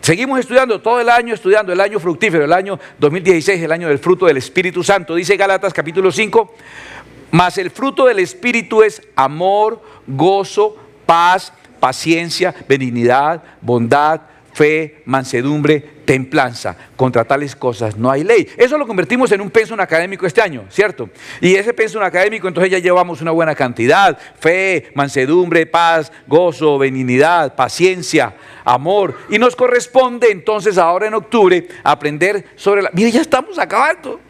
seguimos estudiando todo el año fructífero, el año 2016, el año del fruto del Espíritu Santo. Dice Gálatas capítulo 5, mas el fruto del Espíritu es amor, gozo, paz, paciencia, benignidad, bondad, fe, mansedumbre, templanza. Contra tales cosas no hay ley. Eso lo convertimos en un pensum académico este año, ¿cierto? Y ese pensum académico, entonces ya llevamos una buena cantidad: fe, mansedumbre, paz, gozo, benignidad, paciencia, amor. Y nos corresponde entonces ahora en octubre aprender sobre la... Mire, ya estamos acabando.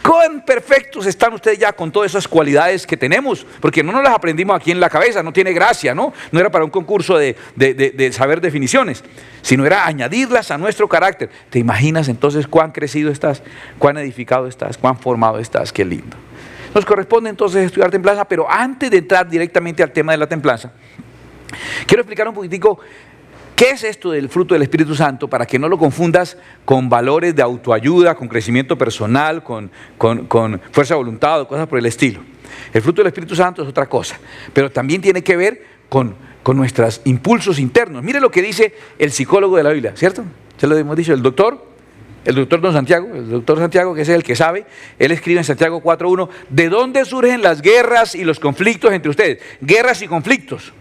¿Cuán perfectos están ustedes ya con todas esas cualidades que tenemos? Porque no nos las aprendimos aquí en la cabeza, no tiene gracia, ¿no? No era para un concurso de saber definiciones, sino era añadirlas a nuestro carácter. ¿Te imaginas entonces cuán crecido estás, cuán edificado estás, cuán formado estás? Qué lindo. Nos corresponde entonces estudiar templanza, pero antes de entrar directamente al tema de la templanza, quiero explicar un poquitico qué es esto del fruto del Espíritu Santo, para que no lo confundas con valores de autoayuda, con crecimiento personal, con fuerza de voluntad o cosas por el estilo. El fruto del Espíritu Santo es otra cosa, pero también tiene que ver con nuestros impulsos internos. Mire lo que dice el psicólogo de la Biblia, ¿cierto? Ya lo hemos dicho, el doctor don Santiago, el doctor Santiago, que es el que sabe, él escribe en Santiago 4.1, ¿de dónde surgen las guerras y los conflictos entre ustedes? Guerras y conflictos.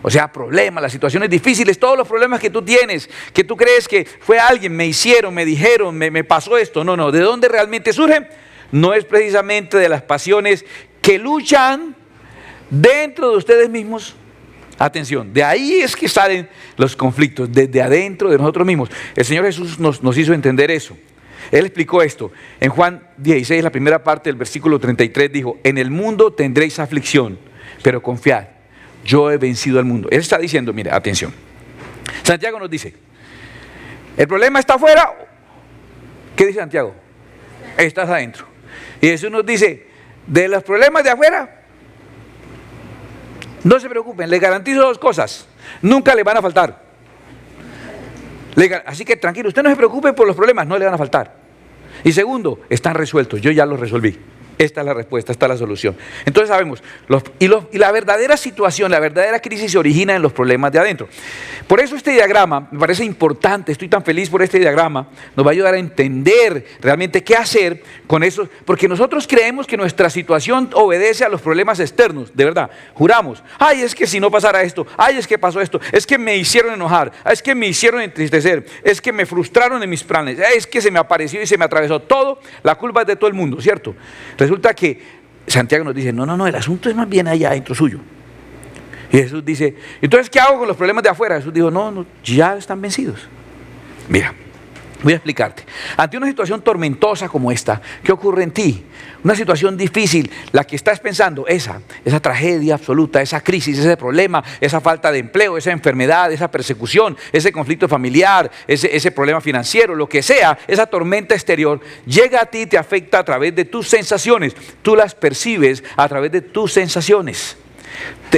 O sea, problemas, las situaciones difíciles, todos los problemas que tú tienes, que tú crees que fue alguien, me hicieron, me dijeron, me pasó esto. No, ¿de dónde realmente surgen? No es precisamente de las pasiones que luchan dentro de ustedes mismos. Atención, de ahí es que salen los conflictos, desde adentro de nosotros mismos. El Señor Jesús nos hizo entender eso. Él explicó esto. En Juan 16, la primera parte del versículo 33, dijo: en el mundo tendréis aflicción, pero confiad, yo he vencido al mundo. Él está diciendo, mire, atención. Santiago nos dice, el problema está afuera. ¿Qué dice Santiago? Estás adentro. Y Jesús nos dice, de los problemas de afuera, no se preocupen, les garantizo dos cosas: nunca le van a faltar. Así que tranquilo, usted no se preocupe por los problemas, no le van a faltar. Y segundo, están resueltos, yo ya los resolví. Esta es la respuesta, esta es la solución. Entonces sabemos, y la verdadera situación, la verdadera crisis se origina en los problemas de adentro. Por eso este diagrama me parece importante, estoy tan feliz por este diagrama, nos va a ayudar a entender realmente qué hacer con eso, porque nosotros creemos que nuestra situación obedece a los problemas externos, de verdad, juramos, ay, es que si no pasara esto, ay, es que pasó esto, es que me hicieron enojar, es que me hicieron entristecer, es que me frustraron en mis planes, es que se me apareció y se me atravesó todo, la culpa es de todo el mundo, ¿cierto? Resulta que Santiago nos dice, no, el asunto es más bien allá dentro suyo. Y Jesús dice, entonces, ¿qué hago con los problemas de afuera? Jesús dijo, no, ya están vencidos. Mira, voy a explicarte. Ante una situación tormentosa como esta, ¿qué ocurre en ti? Una situación difícil, la que estás pensando, esa tragedia absoluta, esa crisis, ese problema, esa falta de empleo, esa enfermedad, esa persecución, ese conflicto familiar, ese problema financiero, lo que sea, esa tormenta exterior, llega a ti y te afecta a través de tus sensaciones. Tú las percibes a través de tus sensaciones.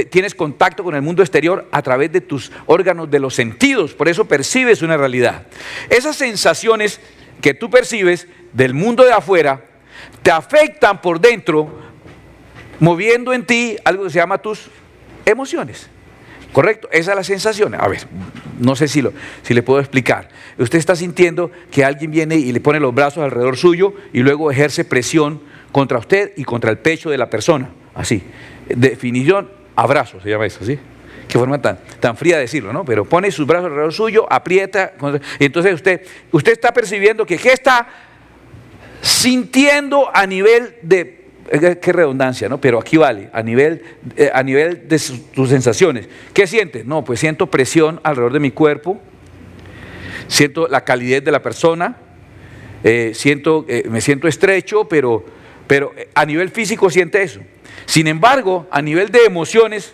Tienes contacto con el mundo exterior a través de tus órganos de los sentidos, por eso percibes una realidad. Esas sensaciones que tú percibes del mundo de afuera te afectan por dentro, moviendo en ti algo que se llama tus emociones. ¿Correcto? Esa es la sensación. A ver, no sé si le puedo explicar. Usted está sintiendo que alguien viene y le pone los brazos alrededor suyo y luego ejerce presión contra usted y contra el pecho de la persona. Así. Definición, abrazo se llama eso, ¿sí? Qué forma tan fría de decirlo, ¿no? Pero pone sus brazos alrededor suyo, aprieta, y entonces usted está percibiendo que ¿qué está sintiendo a nivel de, qué redundancia, ¿no? Pero aquí vale, a nivel de sus sensaciones? ¿Qué sientes? No, pues siento presión alrededor de mi cuerpo, siento la calidez de la persona, me siento estrecho, pero a nivel físico siente eso. Sin embargo, a nivel de emociones,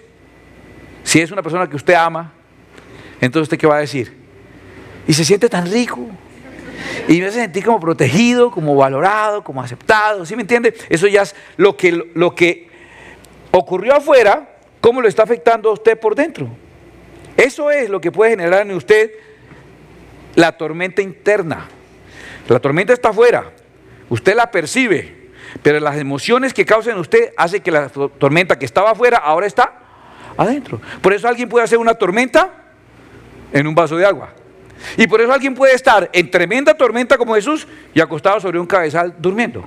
si es una persona que usted ama, entonces ¿usted qué va a decir? Y se siente tan rico, y me hace sentir como protegido, como valorado, como aceptado, ¿sí me entiende? Eso ya es lo que ocurrió afuera, cómo lo está afectando a usted por dentro. Eso es lo que puede generar en usted la tormenta interna. La tormenta está afuera, usted la percibe, pero las emociones que causan en usted hace que la tormenta que estaba afuera ahora está adentro. Por eso alguien puede hacer una tormenta en un vaso de agua. Y por eso alguien puede estar en tremenda tormenta como Jesús y acostado sobre un cabezal durmiendo.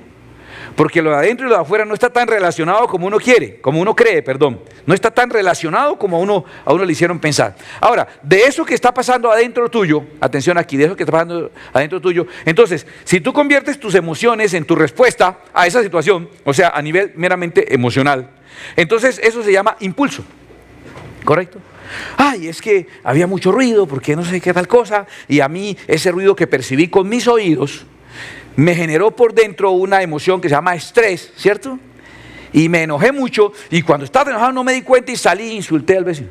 Porque lo de adentro y lo de afuera no está tan relacionado como uno quiere, como uno cree, perdón. No está tan relacionado como a uno le hicieron pensar. Ahora, de eso que está pasando adentro tuyo, atención aquí, de eso que está pasando adentro tuyo, entonces, si tú conviertes tus emociones en tu respuesta a esa situación, o sea, a nivel meramente emocional, entonces eso se llama impulso, ¿correcto? Ay, es que había mucho ruido, porque no sé qué tal cosa, y a mí ese ruido que percibí con mis oídos me generó por dentro una emoción que se llama estrés, ¿cierto? Y me enojé mucho, y cuando estaba enojado no me di cuenta y salí e insulté al vecino.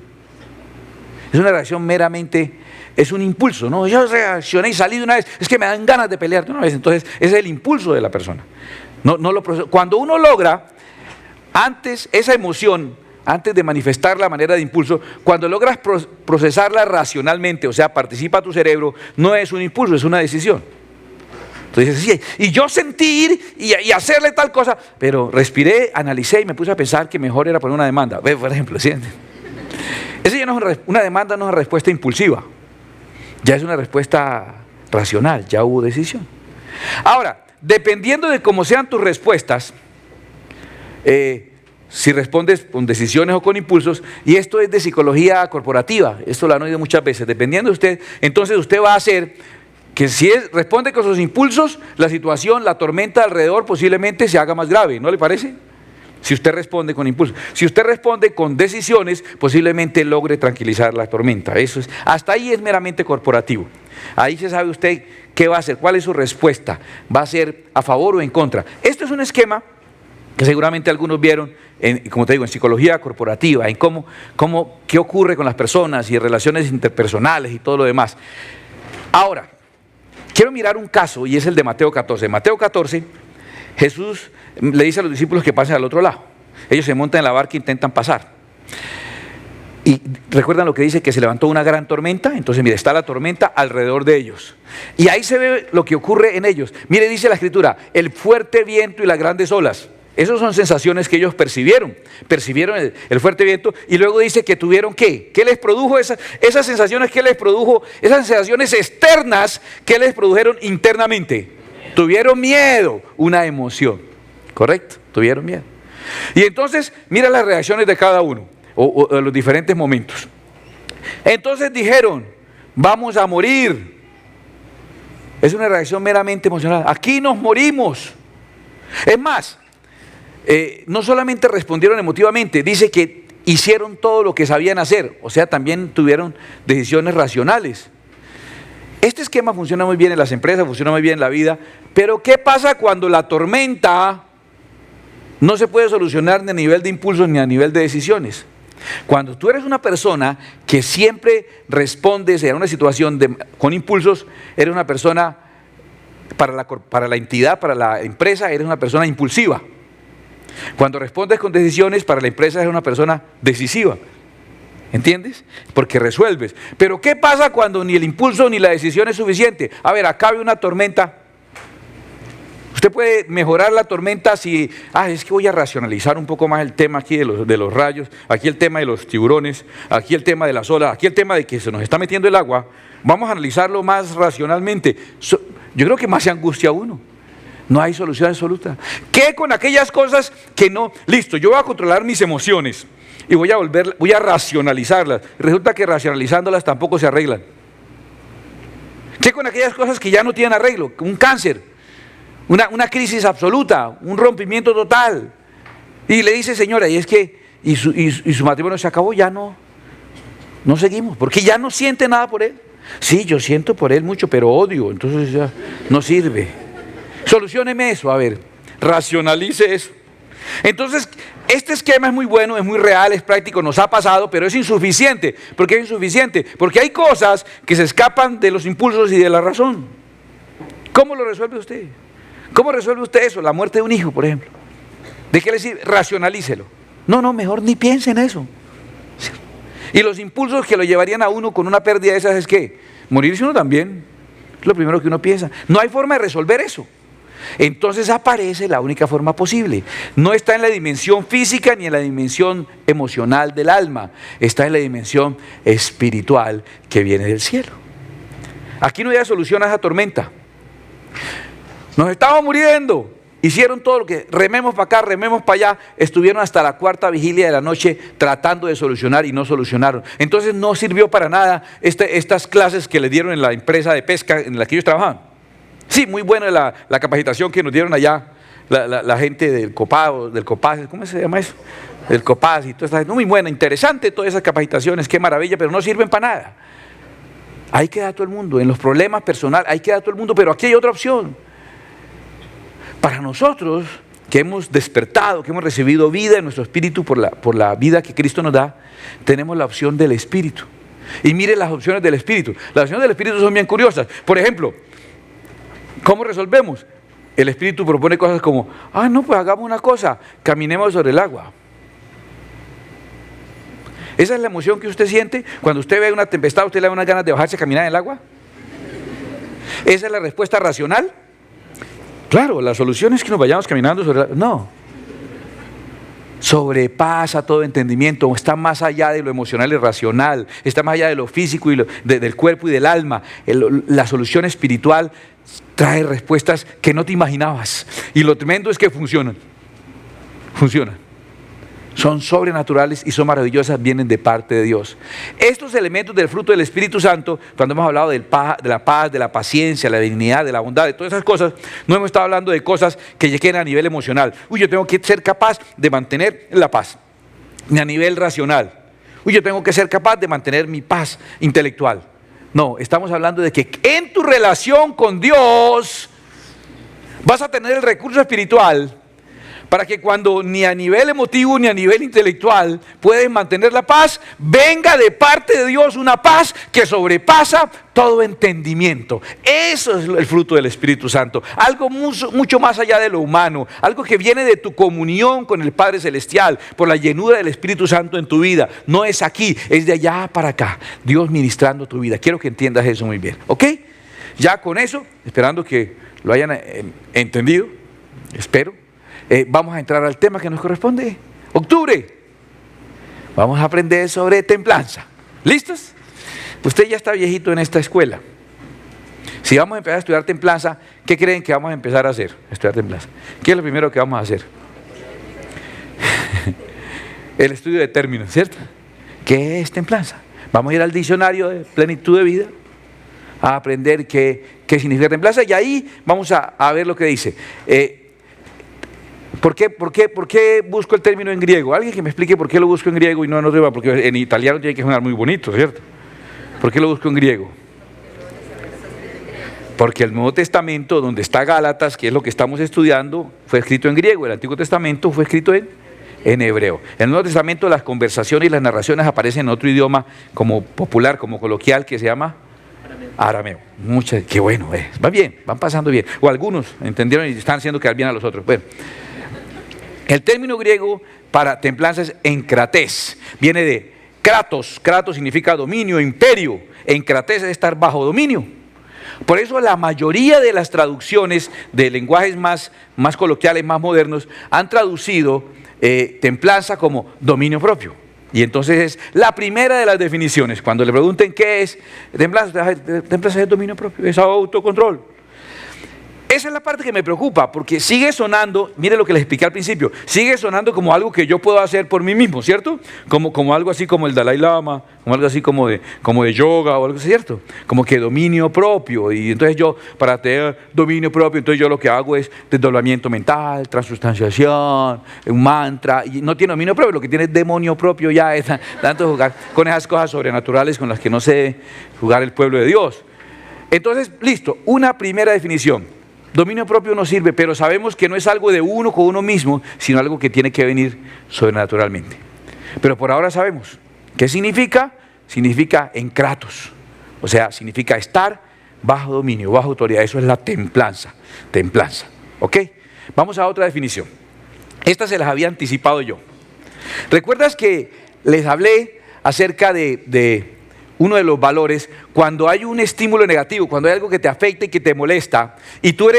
Es una reacción meramente, es un impulso, ¿no? Yo reaccioné y salí de una vez, es que me dan ganas de pelear de una vez, entonces ese es el impulso de la persona. Cuando uno logra, antes esa emoción, antes de manifestar la manera de impulso, cuando logras procesarla racionalmente, o sea, participa tu cerebro, no es un impulso, es una decisión. Entonces, sí, y yo sentir y hacerle tal cosa, pero respiré, analicé y me puse a pensar que mejor era poner una demanda. Ve, por ejemplo, ¿sí? Esa ya no es una demanda, no es una respuesta impulsiva, ya es una respuesta racional, ya hubo decisión. Ahora, dependiendo de cómo sean tus respuestas, si respondes con decisiones o con impulsos, y esto es de psicología corporativa, esto lo han oído muchas veces, dependiendo de usted, entonces usted va a hacer que si responde con sus impulsos, la situación, la tormenta alrededor posiblemente se haga más grave, ¿no le parece? Si usted responde con impulsos. Si usted responde con decisiones, posiblemente logre tranquilizar la tormenta. Eso es, hasta ahí es meramente corporativo. Ahí se sabe usted qué va a hacer, cuál es su respuesta, va a ser a favor o en contra. Esto es un esquema que seguramente algunos vieron, como te digo, en psicología corporativa, en qué ocurre con las personas y en relaciones interpersonales y todo lo demás. Ahora, quiero mirar un caso y es el de Mateo 14. En Mateo 14, Jesús le dice a los discípulos que pasen al otro lado. Ellos se montan en la barca e intentan pasar. Y recuerdan lo que dice, que se levantó una gran tormenta. Entonces, mire, está la tormenta alrededor de ellos. Y ahí se ve lo que ocurre en ellos. Mire, dice la Escritura, el fuerte viento y las grandes olas. Esas son sensaciones que ellos percibieron el fuerte viento, y luego dice que tuvieron ¿qué? ¿Qué les produjo esas sensaciones? ¿Qué les produjo? Esas sensaciones externas, ¿qué les produjeron internamente? Tuvieron miedo, una emoción, ¿correcto? Tuvieron miedo. Y entonces, mira las reacciones de cada uno, o de los diferentes momentos. Entonces dijeron, vamos a morir. Es una reacción meramente emocional. Aquí nos morimos. Es más, no solamente respondieron emotivamente, dice que hicieron todo lo que sabían hacer, o sea, también tuvieron decisiones racionales. Este esquema funciona muy bien en las empresas, funciona muy bien en la vida, pero ¿qué pasa cuando la tormenta no se puede solucionar ni a nivel de impulsos ni a nivel de decisiones? Cuando tú eres una persona que siempre respondes a una situación con impulsos, eres una persona, para la entidad, para la empresa, eres una persona impulsiva. Cuando respondes con decisiones, para la empresa eres una persona decisiva. ¿Entiendes? Porque resuelves. Pero ¿qué pasa cuando ni el impulso ni la decisión es suficiente? A ver, acabe una tormenta. Usted puede mejorar la tormenta si, es que voy a racionalizar un poco más el tema aquí de los rayos, aquí el tema de los tiburones, aquí el tema de las olas, aquí el tema de que se nos está metiendo el agua. Vamos a analizarlo más racionalmente. Yo creo que más se angustia uno. No hay solución absoluta. ¿Qué con aquellas cosas que no? Listo, yo voy a controlar mis emociones y voy a racionalizarlas. Resulta que racionalizándolas tampoco se arreglan. ¿Qué con aquellas cosas que ya no tienen arreglo? Un cáncer, una crisis absoluta, un rompimiento total. Y le dice, señora, y es que y su matrimonio se acabó, ya no seguimos, porque ya no siente nada por él. Sí, yo siento por él mucho, pero odio, entonces ya no sirve. Solucióneme eso, a ver, racionalice eso. Entonces, este esquema es muy bueno, es muy real, es práctico, nos ha pasado, pero es insuficiente. ¿Por qué es insuficiente? Porque hay cosas que se escapan de los impulsos y de la razón. ¿Cómo lo resuelve usted? ¿Cómo resuelve usted eso? La muerte de un hijo, por ejemplo. ¿De qué le sirve? Racionalícelo. No, mejor ni piense en eso. Y los impulsos que lo llevarían a uno con una pérdida de esas es ¿qué? Morirse uno también. Es lo primero que uno piensa. No hay forma de resolver eso. Entonces aparece la única forma posible. No está en la dimensión física ni en la dimensión emocional del alma. Está en la dimensión espiritual que viene del cielo. Aquí no había solución a esa tormenta. Nos estábamos muriendo. Hicieron todo lo que, rememos para acá, rememos para allá. Estuvieron hasta la 4ª vigilia de la noche tratando de solucionar y no solucionaron. Entonces no sirvió para nada estas clases que les dieron en la empresa de pesca en la que ellos trabajaban. Sí, muy buena la capacitación que nos dieron allá la gente del COPAS, ¿cómo se llama eso? Del COPAS y toda esta gente. Muy buena, interesante todas esas capacitaciones, qué maravilla, pero no sirven para nada. Ahí queda todo el mundo, en los problemas personales, ahí queda todo el mundo, pero aquí hay otra opción. Para nosotros, que hemos despertado, que hemos recibido vida en nuestro espíritu por la vida que Cristo nos da, tenemos la opción del espíritu. Y mire las opciones del espíritu. Las opciones del espíritu son bien curiosas. Por ejemplo, ¿cómo resolvemos? El espíritu propone cosas como, no, pues hagamos una cosa, caminemos sobre el agua. Esa es la emoción que usted siente cuando usted ve una tempestad, usted le da unas ganas de bajarse a caminar en el agua. Esa es la respuesta racional. Claro, la solución es que nos vayamos caminando sobre el agua. No. Sobrepasa todo entendimiento, está más allá de lo emocional y racional, está más allá de lo físico y del cuerpo y del alma. La solución espiritual trae respuestas que no te imaginabas. Y lo tremendo es que funcionan. Funcionan. Son sobrenaturales y son maravillosas, vienen de parte de Dios. Estos elementos del fruto del Espíritu Santo, cuando hemos hablado de la paz, de la paciencia, la benignidad, de la bondad, de todas esas cosas, no hemos estado hablando de cosas que lleguen a nivel emocional. Yo tengo que ser capaz de mantener la paz, ni a nivel racional. Yo tengo que ser capaz de mantener mi paz intelectual. No, estamos hablando de que en tu relación con Dios vas a tener el recurso espiritual para que cuando ni a nivel emotivo ni a nivel intelectual puedes mantener la paz, venga de parte de Dios una paz que sobrepasa todo entendimiento. Eso es el fruto del Espíritu Santo, algo mucho más allá de lo humano, algo que viene de tu comunión con el Padre Celestial, por la llenura del Espíritu Santo en tu vida. No es aquí, es de allá para acá, Dios ministrando tu vida. Quiero que entiendas eso muy bien, ¿ok? Ya con eso, esperando que lo hayan entendido, espero. Vamos a entrar al tema que nos corresponde. Octubre. Vamos a aprender sobre templanza. ¿Listos? Usted ya está viejito en esta escuela. Si vamos a empezar a estudiar templanza, ¿qué creen que vamos a empezar a hacer? Estudiar templanza. ¿Qué es lo primero que vamos a hacer? El estudio de términos, ¿cierto? ¿Qué es templanza? Vamos a ir al diccionario de plenitud de vida a aprender qué significa templanza y ahí vamos a ver lo que dice. ¿Por qué busco el término en griego? Alguien que me explique por qué lo busco en griego y no en otro idioma, porque en italiano tiene que sonar muy bonito, ¿cierto? ¿Por qué lo busco en griego? Porque el Nuevo Testamento, donde está Gálatas, que es lo que estamos estudiando, fue escrito en griego. El Antiguo Testamento fue escrito en hebreo. En el Nuevo Testamento las conversaciones y las narraciones aparecen en otro idioma como popular, como coloquial, que se llama arameo. Qué bueno, va bien, van pasando bien. O algunos entendieron y están haciendo quedar bien a los otros. Bueno. El término griego para templanza es enkratés, viene de kratos, kratos significa dominio, imperio, enkratés es estar bajo dominio. Por eso la mayoría de las traducciones de lenguajes más coloquiales, más modernos, han traducido templanza como dominio propio. Y entonces es la primera de las definiciones. Cuando le pregunten qué es templanza es dominio propio, es autocontrol. Esa es la parte que me preocupa, porque sigue sonando, mire lo que les expliqué al principio, sigue sonando como algo que yo puedo hacer por mí mismo, ¿cierto? Como algo así como el Dalai Lama, como algo así como de yoga o algo así, ¿cierto? Como que dominio propio, y entonces yo, para tener dominio propio, entonces yo lo que hago es desdoblamiento mental, transustanciación, un mantra, y no tiene dominio propio, lo que tiene es demonio propio ya, es tanto jugar con esas cosas sobrenaturales con las que no se debe jugar el pueblo de Dios. Entonces, listo, una primera definición. Dominio propio no sirve, pero sabemos que no es algo de uno con uno mismo, sino algo que tiene que venir sobrenaturalmente. Pero por ahora sabemos. ¿Qué significa? Significa enkratos. O sea, significa estar bajo dominio, bajo autoridad. Eso es la templanza. Templanza. ¿Ok? Vamos a otra definición. Esta se las había anticipado yo. ¿Recuerdas que les hablé acerca de uno de los valores, cuando hay un estímulo negativo, cuando hay algo que te afecta y que te molesta, y tú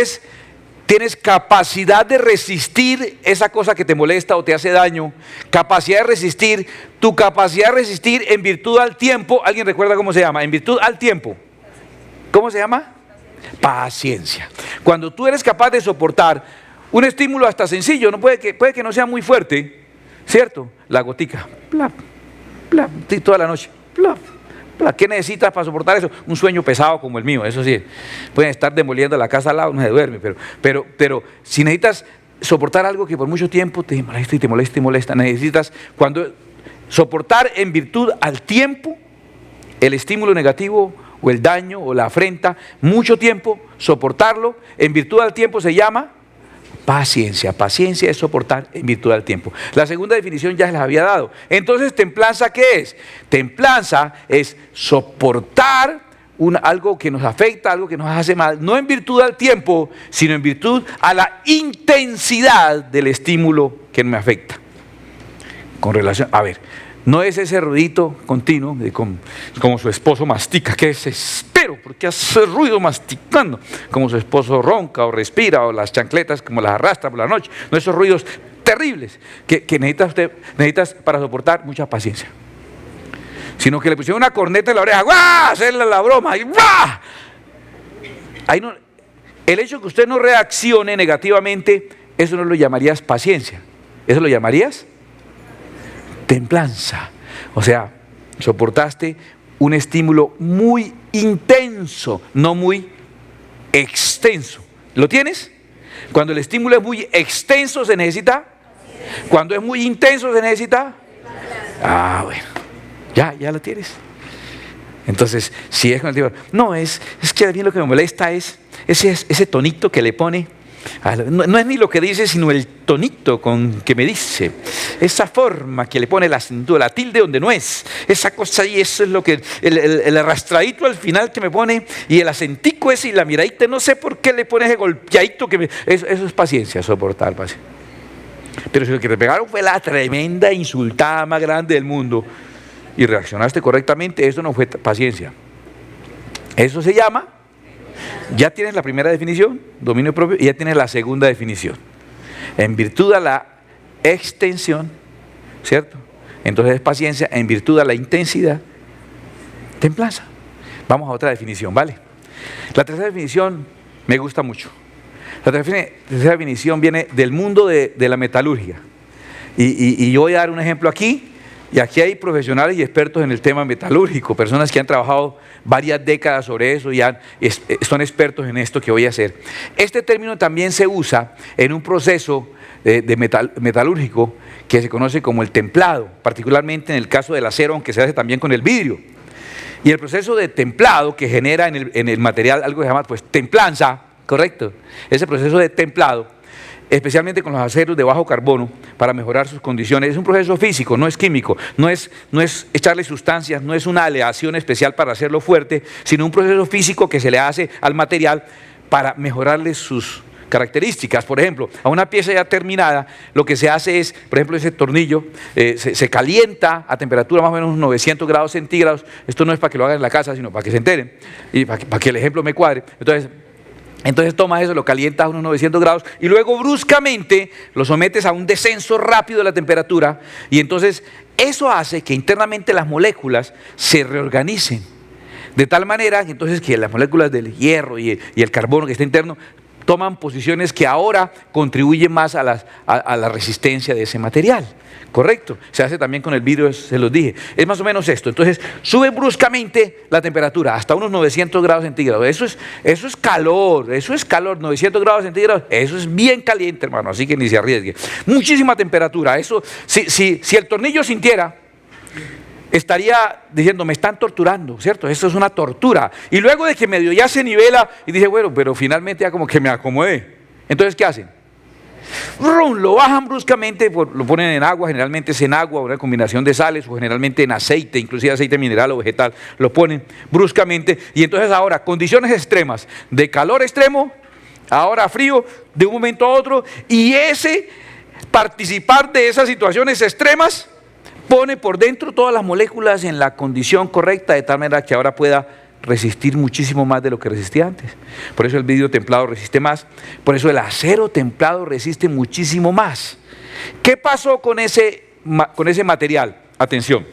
tienes capacidad de resistir esa cosa que te molesta o te hace daño, capacidad de resistir, tu capacidad de resistir en virtud al tiempo, ¿alguien recuerda cómo se llama? En virtud al tiempo. ¿Cómo se llama? Paciencia. Cuando tú eres capaz de soportar un estímulo hasta sencillo, no puede que no sea muy fuerte, ¿cierto? La gotica, plap, plap, toda la noche, plap, plap. ¿Qué necesitas para soportar eso? Un sueño pesado como el mío, eso sí. Pueden estar demoliendo la casa al lado, no se duerme, pero si necesitas soportar algo que por mucho tiempo te molesta y te molesta y molesta, necesitas soportar en virtud al tiempo el estímulo negativo o el daño o la afrenta, mucho tiempo, soportarlo en virtud al tiempo se llama paciencia. Paciencia es soportar en virtud del tiempo. La segunda definición ya se les había dado. Entonces, ¿templanza qué es? Templanza es soportar algo que nos afecta, algo que nos hace mal, no en virtud al tiempo, sino en virtud a la intensidad del estímulo que me afecta. Con relación, a ver, no es ese ruidito continuo, como su esposo mastica, que desespero, porque hace ruido masticando, como su esposo ronca o respira, o las chancletas como las arrastra por la noche, no esos ruidos terribles que necesitas para soportar mucha paciencia. Sino que le pusieron una corneta en la oreja, ¡guau! Hacerle la broma, y ¡guau! Ahí no, el hecho de que usted no reaccione negativamente, eso no lo llamarías paciencia, eso lo llamarías templanza. O sea, soportaste un estímulo muy intenso, no muy extenso. ¿Lo tienes? Cuando el estímulo es muy extenso se necesita. Cuando es muy intenso se necesita. Ah, bueno, ya lo tienes. Entonces, si es con el tipo, no, es que a mí lo que me molesta es ese tonito que le pone. No es ni lo que dice, sino el tonito con que me dice, esa forma que le pone la cintura, la tilde donde no es, esa cosa ahí, eso es lo que, el arrastradito al final que me pone, y el acentico ese y la miradita, no sé por qué le pone ese golpeadito eso es paciencia, soportar paciencia. Pero si lo que te pegaron fue la tremenda insultada más grande del mundo y reaccionaste correctamente, eso no fue paciencia. Eso se llama. Ya tienes la primera definición, dominio propio, y ya tienes la segunda definición. En virtud a la extensión, ¿cierto? Entonces es paciencia, en virtud a la intensidad, templanza. Vamos a otra definición, ¿vale? La tercera definición me gusta mucho. La tercera definición viene del mundo de la metalurgia. Y yo voy a dar un ejemplo aquí. Y aquí hay profesionales y expertos en el tema metalúrgico, personas que han trabajado varias décadas sobre eso y son expertos en esto que voy a hacer. Este término también se usa en un proceso metalúrgico que se conoce como el templado, particularmente en el caso del acero, aunque se hace también con el vidrio. Y el proceso de templado que genera en el material algo que se llama templanza, ¿correcto? Ese proceso de templado, especialmente con los aceros de bajo carbono, para mejorar sus condiciones. Es un proceso físico, no es químico, no es echarle sustancias, no es una aleación especial para hacerlo fuerte, sino un proceso físico que se le hace al material para mejorarle sus características. Por ejemplo, a una pieza ya terminada, lo que se hace es, por ejemplo, ese tornillo se calienta a temperatura más o menos 900 grados centígrados. Esto no es para que lo hagan en la casa, sino para que se enteren y para que el ejemplo me cuadre. Entonces tomas eso, lo calientas a unos 900 grados y luego bruscamente lo sometes a un descenso rápido de la temperatura, y entonces eso hace que internamente las moléculas se reorganicen de tal manera que entonces que las moléculas del hierro y el carbono que está interno toman posiciones que ahora contribuyen más a la resistencia de ese material. Correcto, se hace también con el vidrio, se los dije. Es más o menos esto. Entonces sube bruscamente la temperatura hasta unos 900 grados centígrados. Eso es calor, 900 grados centígrados, eso es bien caliente, hermano, así que ni se arriesgue. Muchísima temperatura, eso, si el tornillo sintiera, estaría diciendo, me están torturando, ¿cierto? Eso es una tortura. Y luego de que medio ya se nivela y dice, bueno, pero finalmente ya como que me acomodé. Entonces, ¿qué hacen? Lo bajan bruscamente, lo ponen en agua, generalmente es en agua, una combinación de sales, o generalmente en aceite, inclusive aceite mineral o vegetal, lo ponen bruscamente, y entonces ahora, condiciones extremas, de calor extremo, ahora frío, de un momento a otro, y participar de esas situaciones extremas, pone por dentro todas las moléculas en la condición correcta, de tal manera que ahora pueda resistir muchísimo más de lo que resistía antes. Por eso el vidrio templado resiste más, por eso el acero templado resiste muchísimo más. ¿Qué pasó con ese material? Atención,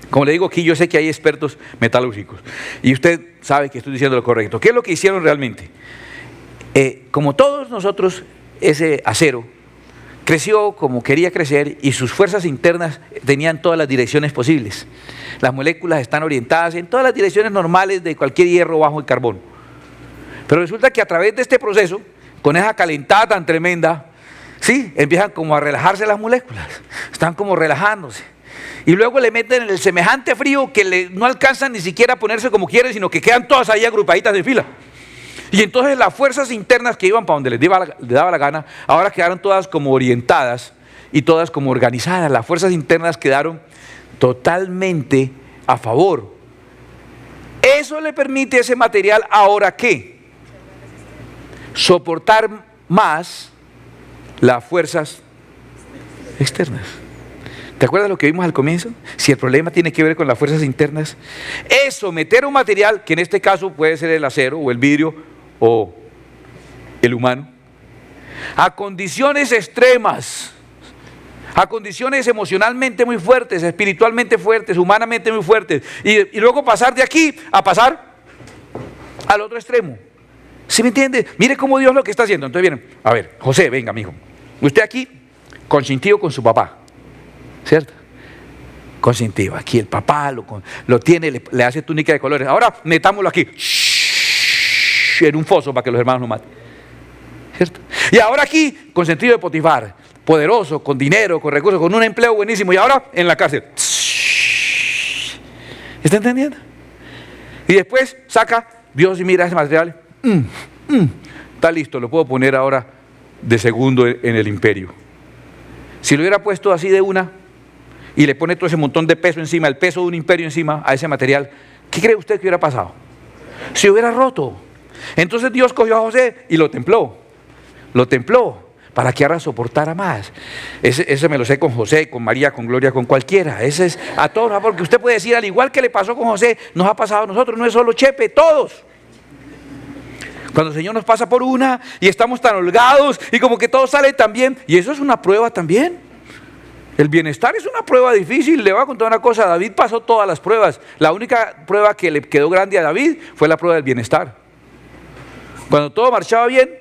Como le digo aquí, yo sé que hay expertos metalúrgicos y usted sabe que estoy diciendo lo correcto. ¿Qué es lo que hicieron realmente? Como todos nosotros, ese acero creció como quería crecer y sus fuerzas internas tenían todas las direcciones posibles. Las moléculas están orientadas en todas las direcciones normales de cualquier hierro bajo el carbón. Pero resulta que a través de este proceso, con esa calentada tan tremenda, sí, empiezan como a relajarse las moléculas, están como relajándose. Y luego le meten el semejante frío que no alcanzan ni siquiera a ponerse como quieren, sino que quedan todas ahí agrupaditas en fila. Y entonces las fuerzas internas que iban para donde les daba la gana, ahora quedaron todas como orientadas y todas como organizadas. Las fuerzas internas quedaron totalmente a favor. Eso le permite a ese material, ¿ahora qué? Soportar más las fuerzas externas. ¿Te acuerdas lo que vimos al comienzo? Si el problema tiene que ver con las fuerzas internas, es someter un material, que en este caso puede ser el acero o el vidrio o el humano, a condiciones extremas, a condiciones emocionalmente muy fuertes, espiritualmente fuertes, humanamente muy fuertes, y luego pasar de aquí a pasar al otro extremo. ¿Sí me entiende? Mire cómo Dios lo que está haciendo. Entonces vienen, a ver, José, venga, mijo, usted aquí consentido con su papá, ¿cierto? Consentido, aquí el papá lo tiene, le hace túnica de colores. Ahora metámoslo aquí, en un foso para que los hermanos no maten, ¿cierto? Y ahora aquí, consentido de Potifar, poderoso, con dinero, con recursos, con un empleo buenísimo, y ahora en la cárcel. ¿Está entendiendo? Y después saca Dios y mira ese material, está listo, lo puedo poner ahora de segundo en el imperio. Si lo hubiera puesto así de una y le pone todo ese montón de peso encima, el peso de un imperio encima a ese material, ¿qué cree usted que hubiera pasado? Se hubiera roto. Entonces Dios cogió a José y lo templó para que ahora soportara más. Ese me lo sé con José, con María, con Gloria, con cualquiera. Ese es a todos, porque usted puede decir, al igual que le pasó con José, nos ha pasado a nosotros, no es solo Chepe, todos. Cuando el Señor nos pasa por una y estamos tan holgados y como que todo sale tan bien, y eso es una prueba también. El bienestar es una prueba difícil. Le voy a contar una cosa, David pasó todas las pruebas. La única prueba que le quedó grande a David fue la prueba del bienestar. Cuando todo marchaba bien,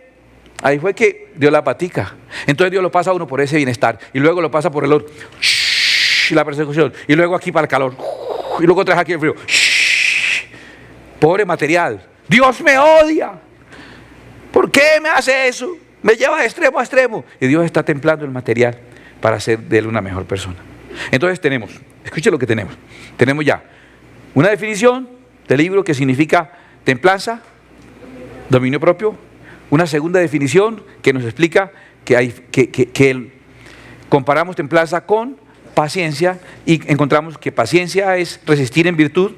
ahí fue que dio la patica. Entonces Dios lo pasa a uno por ese bienestar y luego lo pasa por el otro, la persecución, y luego aquí para el calor, y luego trae aquí el frío. Pobre material, Dios me odia. ¿Por qué me hace eso? Me lleva de extremo a extremo. Y Dios está templando el material para hacer de él una mejor persona. Entonces tenemos, escuche lo que tenemos. Tenemos ya una definición del libro que significa templanza, dominio propio. Una segunda definición que nos explica que comparamos templanza con paciencia y encontramos que paciencia es resistir en virtud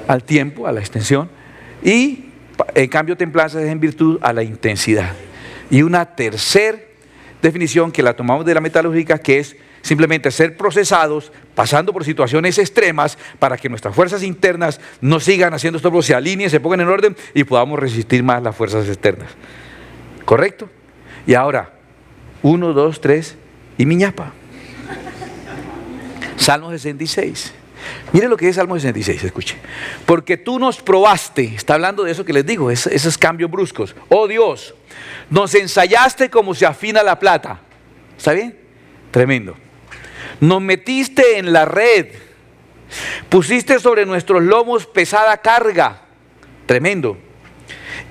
al tiempo, a la extensión, y en cambio templanza es en virtud a la intensidad. Y una tercera definición que la tomamos de la metalúrgica, que es simplemente ser procesados, pasando por situaciones extremas para que nuestras fuerzas internas no sigan haciendo esto, pero se alineen, se pongan en orden y podamos resistir más las fuerzas externas. ¿Correcto? Y ahora, 1, 2, 3 y mi ñapa. Salmo 66. Mire lo que es Salmo 66, escuche. Porque tú nos probaste, está hablando de eso que les digo, esos cambios bruscos. Oh Dios, nos ensayaste como se afina la plata. ¿Está bien? Tremendo. Nos metiste en la red, pusiste sobre nuestros lomos pesada carga. Tremendo.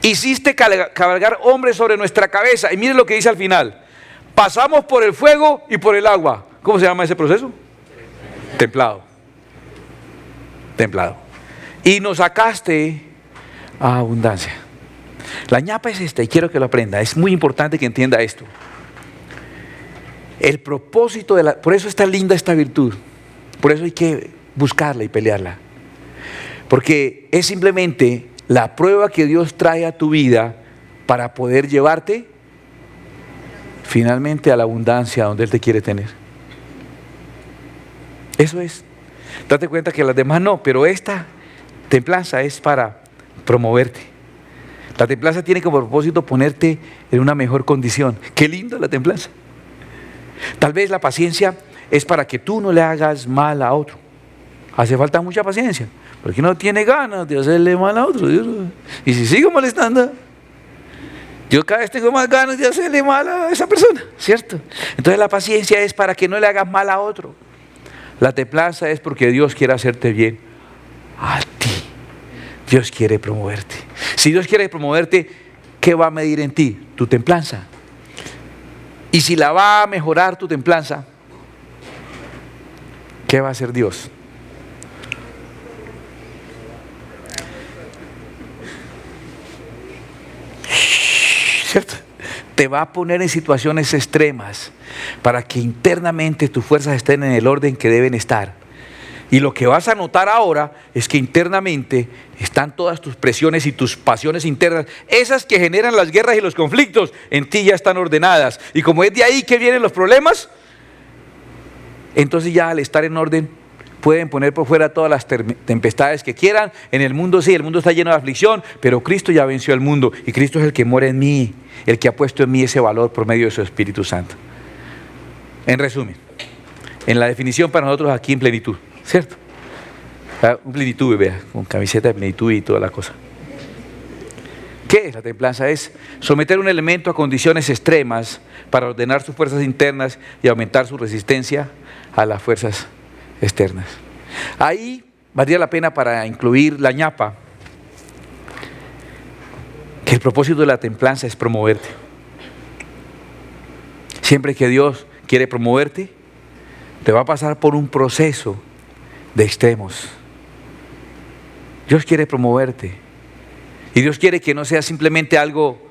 Hiciste cabalgar hombres sobre nuestra cabeza. Y mire lo que dice al final. Pasamos por el fuego y por el agua. ¿Cómo se llama ese proceso? Templado. Templado. Y nos sacaste a abundancia. La ñapa es esta y quiero que lo aprenda. Es muy importante que entienda esto. El propósito por eso es tan linda esta virtud. Por eso hay que buscarla y pelearla. Porque es simplemente la prueba que Dios trae a tu vida para poder llevarte finalmente a la abundancia donde Él te quiere tener. Eso es. Date cuenta que las demás no, pero esta templanza es para promoverte. La templanza tiene como propósito ponerte en una mejor condición. Qué lindo la templanza. Tal vez la paciencia es para que tú no le hagas mal a otro. hace falta mucha paciencia, porque uno tiene ganas de hacerle mal a otro. Y si sigo molestando, yo cada vez tengo más ganas de hacerle mal a esa persona, ¿cierto? Entonces la paciencia es para que no le hagas mal a otro. La templanza es porque Dios quiere hacerte bien a ti. Dios quiere promoverte. Si Dios quiere promoverte, ¿qué va a medir en ti? Tu templanza. Y si la va a mejorar tu templanza, ¿qué va a hacer Dios? ¿Cierto? Te va a poner en situaciones extremas para que internamente tus fuerzas estén en el orden que deben estar. Y lo que vas a notar ahora es que internamente están todas tus presiones y tus pasiones internas, esas que generan las guerras y los conflictos, en ti ya están ordenadas. Y como es de ahí que vienen los problemas, entonces ya al estar en orden pueden poner por fuera todas las tempestades que quieran. En el mundo sí, el mundo está lleno de aflicción, pero Cristo ya venció al mundo y Cristo es el que mora en mí, el que ha puesto en mí ese valor por medio de su Espíritu Santo. En resumen, en la definición para nosotros aquí en plenitud, ¿cierto? Un plenitud, vea, con camiseta de plenitud y toda la cosa. ¿Qué es la templanza? Es someter un elemento a condiciones extremas para ordenar sus fuerzas internas y aumentar su resistencia a las fuerzas externas. Ahí valdría la pena para incluir la ñapa, que el propósito de la templanza es promoverte. Siempre que Dios quiere promoverte, te va a pasar por un proceso de extremos. Dios quiere promoverte y Dios quiere que no sea simplemente algo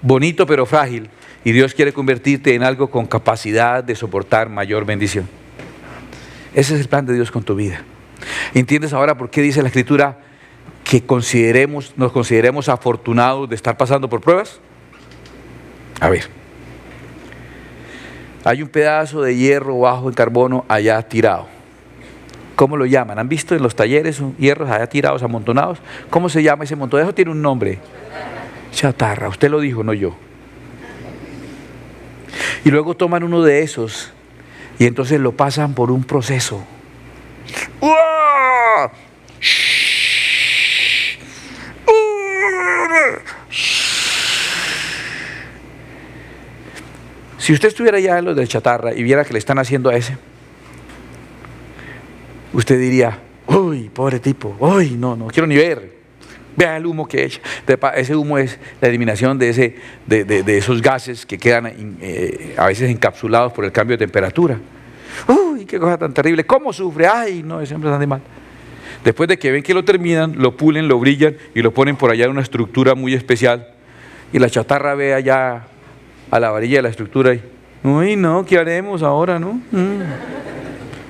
bonito pero frágil, y Dios quiere convertirte en algo con capacidad de soportar mayor bendición. Ese es el plan de Dios con tu vida. ¿Entiendes ahora por qué dice la Escritura que nos consideremos afortunados de estar pasando por pruebas? A ver, hay un pedazo de hierro bajo en carbono allá tirado. ¿Cómo lo llaman? ¿Han visto en los talleres hierros allá tirados, amontonados? ¿Cómo se llama ese montón? Eso tiene un nombre. Chatarra. Usted lo dijo, no yo. Y luego toman uno de esos y entonces lo pasan por un proceso. Si usted estuviera allá en los de chatarra y viera que le están haciendo a ese, usted diría: uy, pobre tipo, uy, no quiero ni ver. Vea el humo que echa. Ese humo es la eliminación de esos gases que quedan a veces encapsulados por el cambio de temperatura. Uy, qué cosa tan terrible. ¿Cómo sufre? Ay, no, siempre es tan de mal. Después de que ven que lo terminan, lo pulen, lo brillan y lo ponen por allá en una estructura muy especial. Y la chatarra ve allá a la varilla de la estructura y: uy, no, ¿qué haremos ahora, no?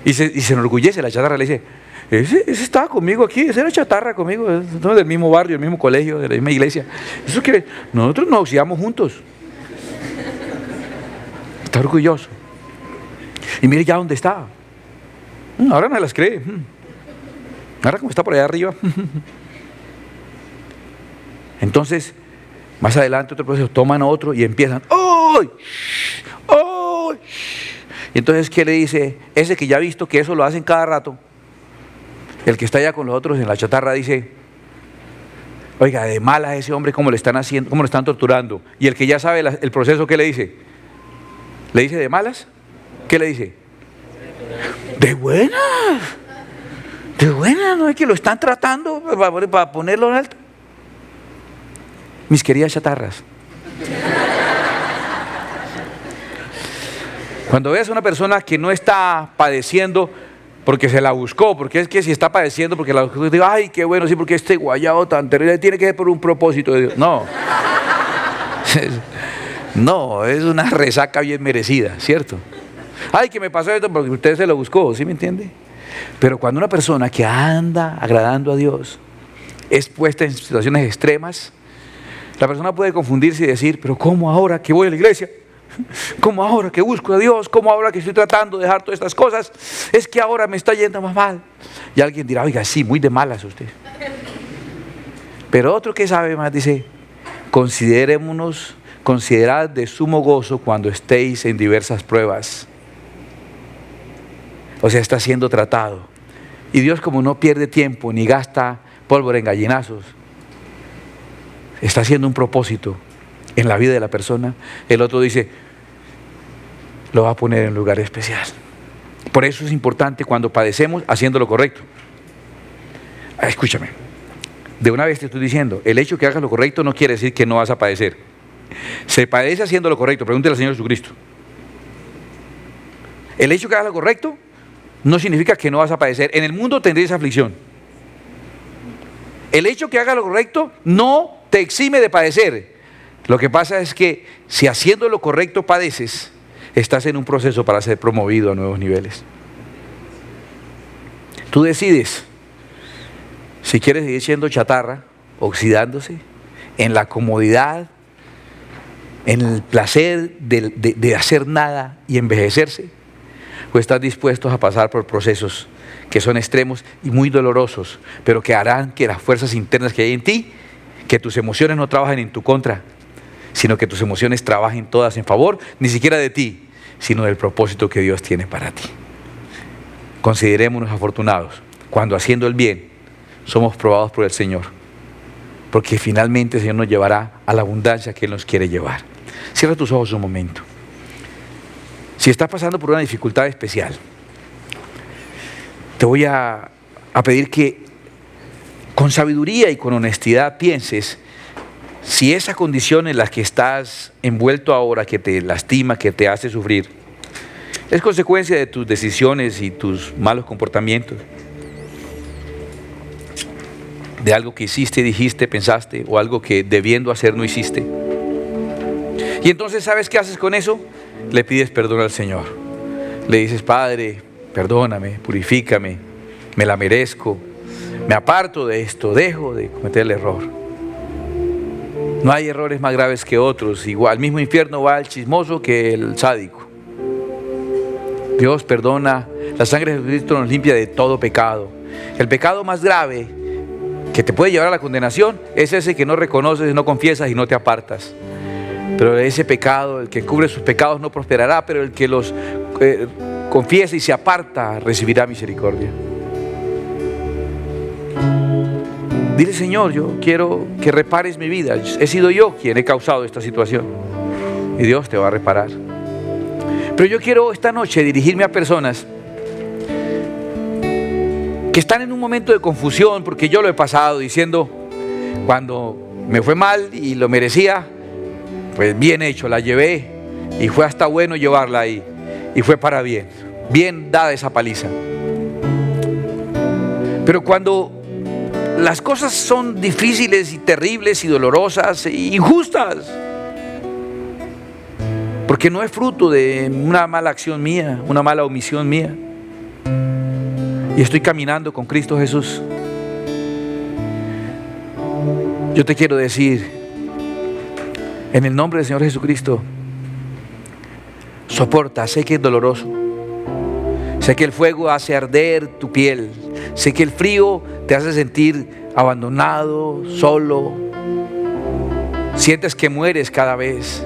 Y se enorgullece la chatarra, le dice: ese estaba conmigo aquí, ese era chatarra conmigo, somos del mismo barrio, del mismo colegio, de la misma iglesia. Eso quiere, nosotros nos auxiliamos juntos. Está orgulloso. Y mire ya dónde está. Ahora no las cree. Ahora como está por allá arriba. Entonces, más adelante otro proceso, toman otro y empiezan: ¡oh! ¡oh! Y entonces, ¿qué le dice? Ese que ya ha visto que eso lo hacen cada rato, el que está allá con los otros en la chatarra, dice: oiga, de mala a ese hombre, ¿cómo le están haciendo, cómo lo están torturando? Y el que ya sabe el proceso, ¿qué le dice? ¿Le dice de malas? ¿Qué le dice? De buenas. De buenas, no es que lo están tratando para ponerlo en alto. Mis queridas chatarras, cuando veas a una persona que no está padeciendo porque se la buscó, porque es que si está padeciendo porque la buscó, digo: ay, qué bueno, sí, porque este guayabo tan terrible tiene que ser por un propósito de Dios. No. No, es una resaca bien merecida, ¿cierto? Ay, que me pasó esto porque usted se lo buscó, ¿sí me entiende? Pero cuando una persona que anda agradando a Dios es puesta en situaciones extremas, la persona puede confundirse y decir: pero ¿cómo ahora que voy a la iglesia? ¿Cómo ahora que busco a Dios? ¿Cómo ahora que estoy tratando de dejar todas estas cosas? Es que ahora me está yendo más mal. Y alguien dirá: oiga, sí, muy de malas usted. Pero otro que sabe más dice: considerad de sumo gozo cuando estéis en diversas pruebas. O sea, está siendo tratado. Y Dios, como no pierde tiempo ni gasta pólvora en gallinazos, está haciendo un propósito en la vida de la persona. El otro dice, lo va a poner en un lugar especial. Por eso es importante cuando padecemos haciendo lo correcto. Escúchame, de una vez te estoy diciendo, el hecho que hagas lo correcto no quiere decir que no vas a padecer. Se padece haciendo lo correcto, pregúntale al Señor Jesucristo. El hecho que hagas lo correcto no significa que no vas a padecer. En el mundo tendréis aflicción. El hecho que hagas lo correcto no te exime de padecer. Lo que pasa es que si haciendo lo correcto padeces, estás en un proceso para ser promovido a nuevos niveles. Tú decides si quieres seguir siendo chatarra, oxidándose, en la comodidad, en el placer de hacer nada y envejecerse, o estás dispuesto a pasar por procesos que son extremos y muy dolorosos, pero que harán que las fuerzas internas que hay en ti, que tus emociones no trabajen en tu contra, sino que tus emociones trabajen todas en favor, ni siquiera de ti, sino del propósito que Dios tiene para ti. Considerémonos afortunados cuando haciendo el bien somos probados por el Señor, porque finalmente el Señor nos llevará a la abundancia que Él nos quiere llevar. Cierra tus ojos un momento. Si estás pasando por una dificultad especial, te voy a pedir que con sabiduría y con honestidad pienses si esa condición en la que estás envuelto ahora, que te lastima, que te hace sufrir, es consecuencia de tus decisiones y tus malos comportamientos, de algo que hiciste, dijiste, pensaste, o algo que debiendo hacer no hiciste. Y entonces, ¿sabes qué haces con eso? Le pides perdón al Señor. Le dices, Padre, perdóname, purifícame, me la merezco, me aparto de esto, dejo de cometer el error. No hay errores más graves que otros. Igual, al mismo infierno va el chismoso que el sádico. Dios perdona, la sangre de Jesucristo nos limpia de todo pecado. El pecado más grave que te puede llevar a la condenación es ese que no reconoces, no confiesas y no te apartas. Pero ese pecado, el que cubre sus pecados no prosperará, pero el que los confiesa y se aparta recibirá misericordia. Dile, Señor, yo quiero que repares mi vida. He sido yo quien he causado esta situación. Y Dios te va a reparar. Pero yo quiero esta noche dirigirme a personas que están en un momento de confusión, porque yo lo he pasado diciendo, cuando me fue mal y lo merecía, pues bien hecho, la llevé y fue hasta bueno llevarla ahí y fue para bien, bien dada esa paliza. Pero cuando las cosas son difíciles y terribles y dolorosas e injustas, porque no es fruto de una mala acción mía, una mala omisión mía, y estoy caminando con Cristo Jesús, yo te quiero decir, en el nombre del Señor Jesucristo, soporta. Sé que es doloroso, sé que el fuego hace arder tu piel, sé que el frío te hace sentir abandonado, solo, sientes que mueres cada vez,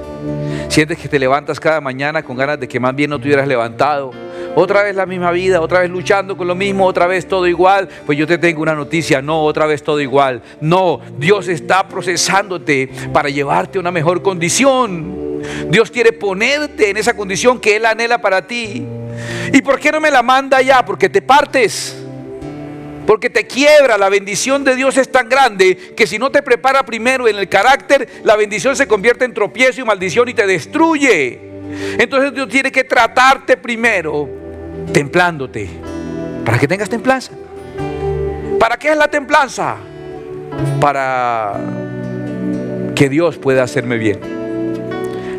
sientes que te levantas cada mañana con ganas de que más bien no te hubieras levantado. Otra vez la misma vida, otra vez luchando con lo mismo, otra vez todo igual. Pues yo te tengo una noticia, no, otra vez todo igual. No, Dios está procesándote para llevarte a una mejor condición. Dios quiere ponerte en esa condición que Él anhela para ti. ¿Y por qué no me la manda ya? Porque te partes, porque te quiebra. La bendición de Dios es tan grande que si no te prepara primero en el carácter, la bendición se convierte en tropiezo y maldición y te destruye. Entonces Dios tiene que tratarte primero templándote, para que tengas templanza. ¿Para qué es la templanza? Para que Dios pueda hacerme bien.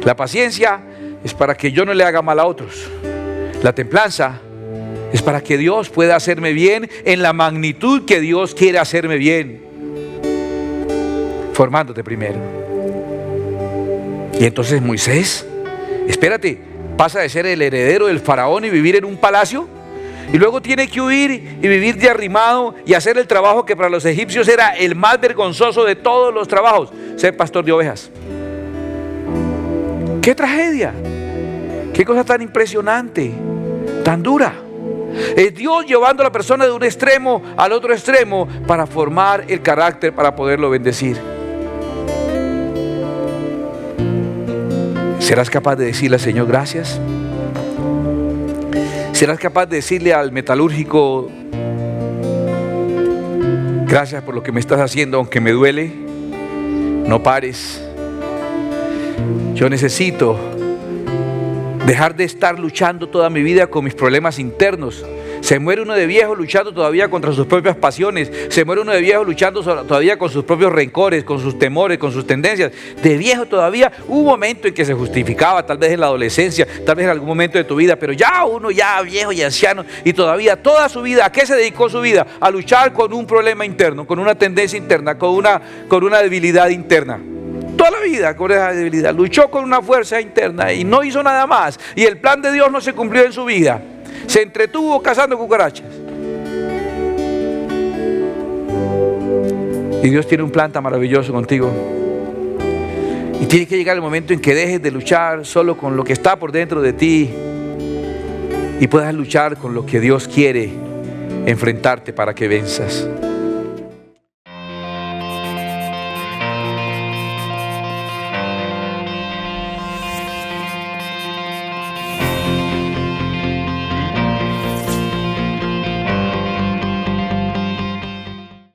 La paciencia es para que yo no le haga mal a otros. La templanza es para que Dios pueda hacerme bien en la magnitud que Dios quiere hacerme bien, formándote primero. Y entonces Moisés, espérate, pasa de ser el heredero del faraón y vivir en un palacio, y luego tiene que huir y vivir de arrimado y hacer el trabajo que para los egipcios era el más vergonzoso de todos los trabajos: ser pastor de ovejas. ¡Qué tragedia! ¡Qué cosa tan impresionante, tan dura! Es Dios llevando a la persona de un extremo al otro extremo para formar el carácter, para poderlo bendecir. ¿Serás capaz de decirle al Señor gracias? ¿Serás capaz de decirle al metalúrgico: gracias por lo que me estás haciendo, aunque me duele? No pares. Yo necesito dejar de estar luchando toda mi vida con mis problemas internos. Se muere uno de viejo luchando todavía contra sus propias pasiones. Se muere uno de viejo luchando todavía con sus propios rencores, con sus temores, con sus tendencias. De viejo todavía hubo un momento en que se justificaba, tal vez en la adolescencia, tal vez en algún momento de tu vida, pero ya uno ya viejo y anciano, y todavía toda su vida, ¿a qué se dedicó su vida? A luchar con un problema interno, con una tendencia interna, con una debilidad interna. Toda la vida con esa debilidad, luchó con una fuerza interna y no hizo nada más. Y el plan de Dios no se cumplió en su vida. Se entretuvo cazando cucarachas. Y Dios tiene un plan tan maravilloso contigo. Y tiene que llegar el momento en que dejes de luchar solo con lo que está por dentro de ti y puedas luchar con lo que Dios quiere enfrentarte para que venzas.